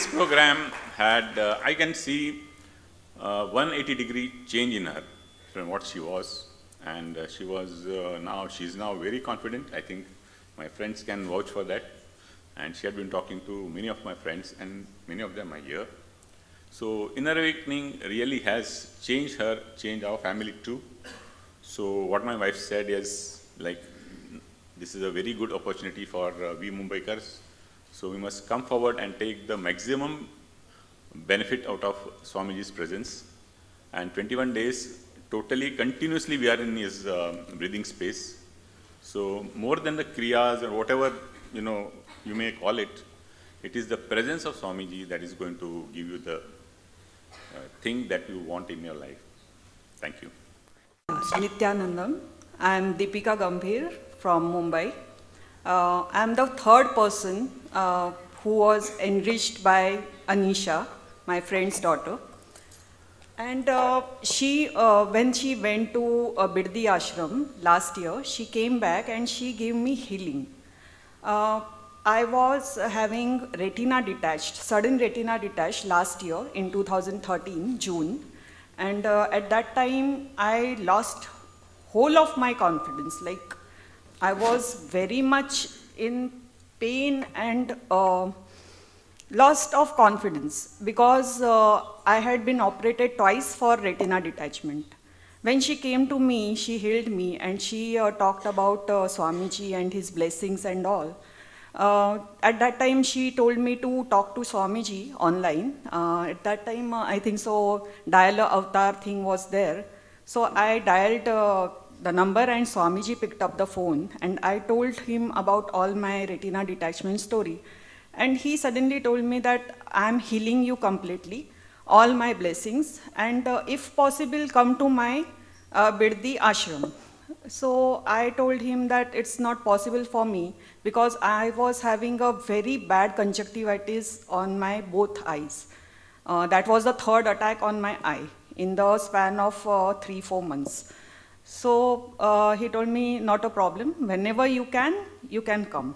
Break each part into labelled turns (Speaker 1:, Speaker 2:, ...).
Speaker 1: this program had, I can see 180-degree change in her from what she was. And she's now very confident. I think my friends can vouch for that. And she had been talking to many of my friends, and many of them are here. So Inner Awakening really has changed her, changed our family too. So what my wife said is, like, this is a very good opportunity for we Mumbaikars. So we must come forward and take the maximum benefit out of Swamiji's presence. And 21 days, totally, continuously we are in his breathing space. So more than the kriyas or whatever, you may call it, it is the presence of Swamiji that is going to give you the thing that you want in your life. Thank you.
Speaker 2: Nityanandam. I am Deepika Gambhir from Mumbai. I am the third person who was enriched by Anisha, my friend's daughter. And when she went to Birdi Ashram last year, she came back and she gave me healing. I was having sudden retina detached last year in 2013, June. And at that time, I lost whole of my confidence. Like, I was very much in pain and lost of confidence because I had been operated twice for retina detachment. When she came to me, she healed me and she talked about Swamiji and his blessings and all. At that time, she told me to talk to Swamiji online. At that time, I think so, dial avatar thing was there. So I dialed the number and Swamiji picked up the phone and I told him about all my retina detachment story. And he suddenly told me that I'm healing you completely, all my blessings, and if possible, come to my Birdi Ashram. So I told him that it's not possible for me because I was having a very bad conjunctivitis on my both eyes. That was the third attack on my eye in the span of 3-4 months. So he told me, not a problem, whenever you can come.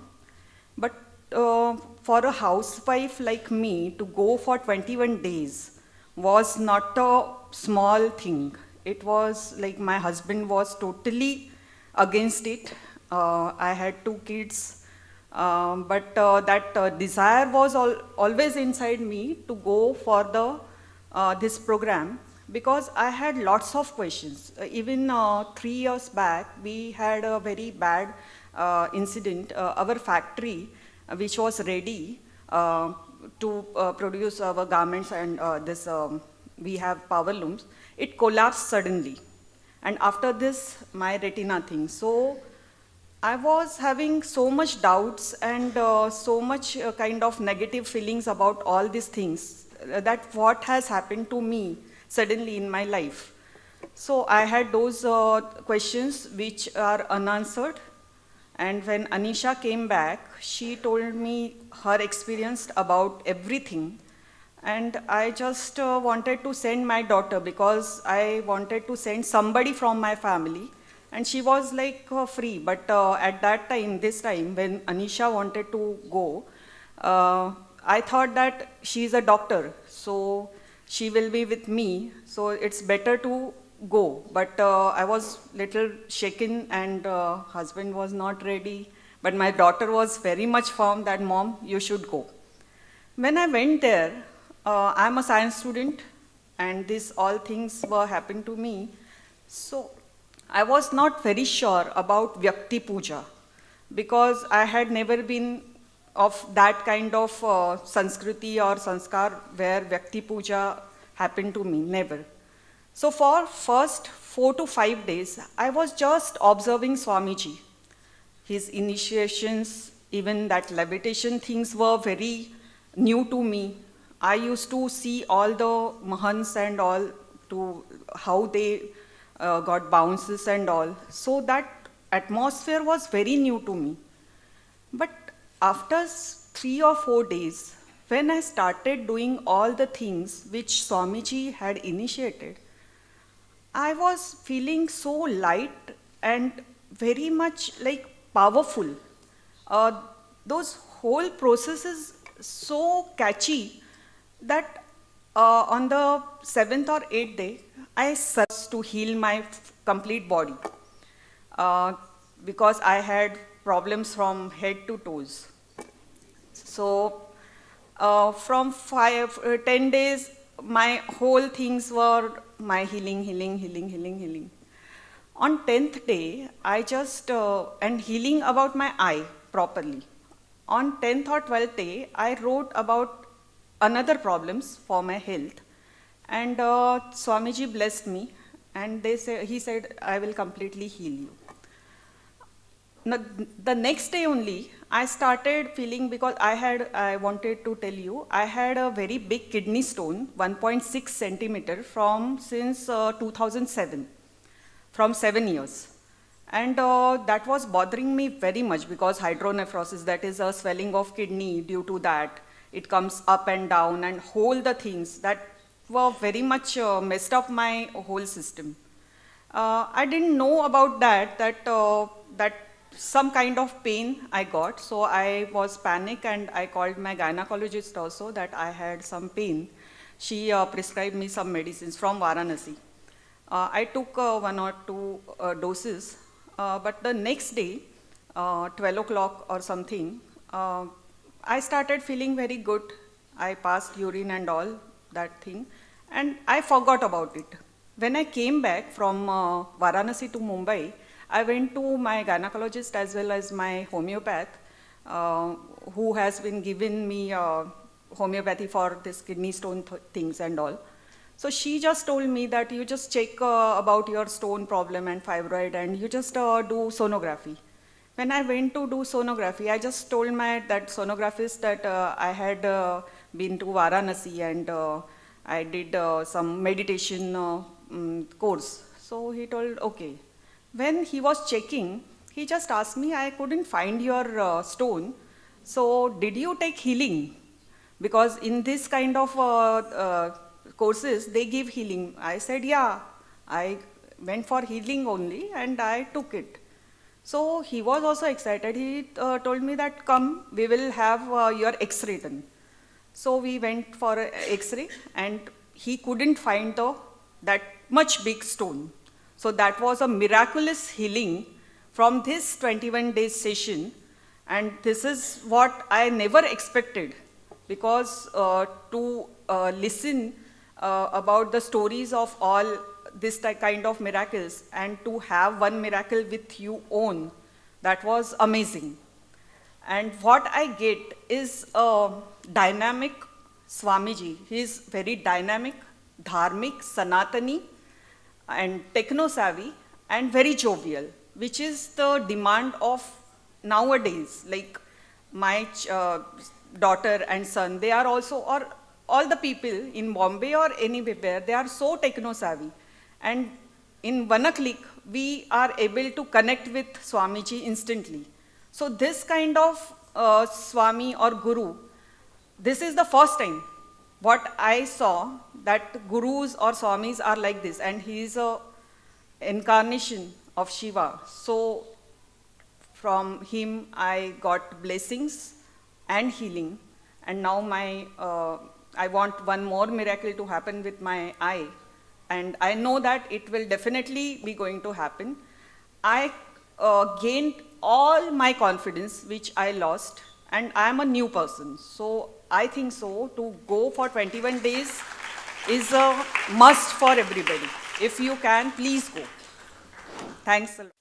Speaker 2: But for a housewife like me to go for 21 days was not a small thing. It was like my husband was totally against it. I had 2 kids, but that desire was always inside me to go for this program because I had lots of questions. Even 3 years back, we had a very bad incident. Our factory, which was ready to produce our garments and we have power looms, it collapsed suddenly. And after this, my retina thing. So I was having so much doubts and so much kind of negative feelings about all these things, that what has happened to me suddenly in my life. So I had those questions which are unanswered. And when Anisha came back, she told me her experience about everything. And I just wanted to send my daughter because I wanted to send somebody from my family. And she was like free. But at that time, this time, when Anisha wanted to go, I thought that she's a doctor, so she will be with me. So it's better to go. But I was little shaken and husband was not ready. But my daughter was very much firm that, Mom, you should go. When I went there, I'm a science student and these all things were happening to me. So I was not very sure about Vyakti Puja because I had never been of that kind of Sanskriti or Sanskar where Vyakti Puja happened to me, never. So for first 4 to 5 days, I was just observing Swamiji. His initiations, even that levitation things were very new to me. I used to see all the Mahants and all, to how they got bounces and all. So that atmosphere was very new to me. But after 3 or 4 days, when I started doing all the things which Swamiji had initiated, I was feeling so light and very much like powerful. Those whole processes so catchy that on the 7th or 8th day, I searched to heal my complete body because I had problems from head to toes. So from 10 days, my whole things were my healing. On 10th day, I just, and healing about my eye properly. On 10th or 12th day, I wrote about another problems for my health. And Swamiji blessed me and he said, I will completely heal you. Now, the next day only, I started feeling, because I wanted to tell you, I had a very big kidney stone, 1.6 centimeter since 2007, from 7 years. And that was bothering me very much because hydronephrosis, that is a swelling of kidney due to that. It comes up and down and whole the things that were very much messed up my whole system. I didn't know about that some kind of pain I got, so I was panicked and I called my gynecologist also that I had some pain. She prescribed me some medicines from Varanasi. I took 1 or 2 doses, but the next day, 12 o'clock or something, I started feeling very good. I passed urine and all that thing, and I forgot about it. When I came back from Varanasi to Mumbai, I went to my gynecologist as well as my homeopath, who has been giving me homeopathy for this kidney stone things and all. So she just told me that you just check about your stone problem and fibroid and you just do sonography. When I went to do sonography, I just told that sonographist that I had been to Varanasi and I did some meditation course. So he told, okay. When he was checking, he just asked me, I couldn't find your stone, so did you take healing? Because in this kind of courses, they give healing. I said, yeah, I went for healing only and I took it. So he was also excited. He told me that, come, we will have your X-ray done. So we went for an X-ray and he couldn't find that much big stone. So that was a miraculous healing from this 21 days session, and this is what I never expected, because to listen about the stories of all this kind of miracles and to have one miracle with you own, that was amazing. And what I get is a dynamic Swamiji. He is very dynamic, dharmic, Sanatani, and techno-savvy, and very jovial, which is the demand of nowadays. Like my daughter and son, they are also, or all the people in Bombay or anywhere, they are so techno-savvy. And in one click, we are able to connect with Swamiji instantly. So this kind of Swami or Guru, this is the first time what I saw, that gurus or swamis are like this, and he is a incarnation of Shiva. So from him I got blessings and healing, and now I want one more miracle to happen with my eye, and I know that it will definitely be going to happen. I gained all my confidence which I lost, and I am a new person. So I think so, to go for 21 days is a must for everybody. If you can, please go. Thanks a lot.